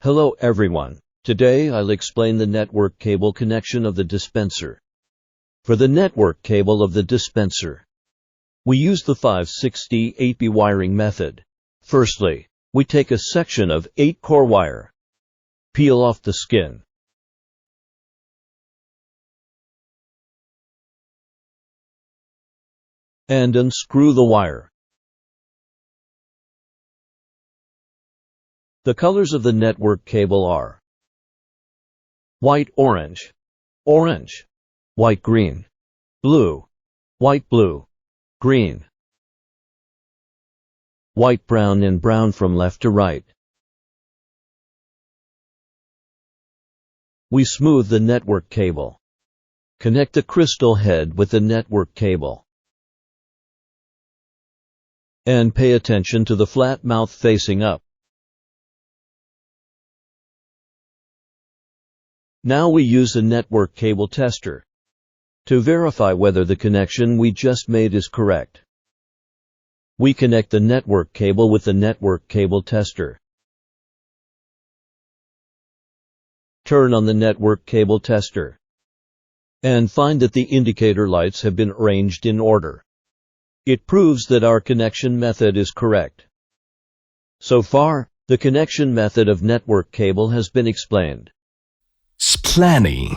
Hello everyone. Today I'll explain the network cable connection of the dispenser. For the network cable of the dispenser, we use the 560 8B wiring method. Firstly, we take a section of 8-core wire, peel off the skin, and unscrew the wire. The colors of the network cable are white-orange, orange, white-green, blue, white-blue, green, white-brown and brown from left to right. We smooth the network cable. Connect the crystal head with the network cable. And pay attention to the flat mouth facing up. Now we use a network cable tester to verify whether the connection we just made is correct. We connect the network cable with the network cable tester. Turn on the network cable tester and find that the indicator lights have been arranged in order. It proves that our connection method is correct. So far, the connection method of network cable has been explained. Splani.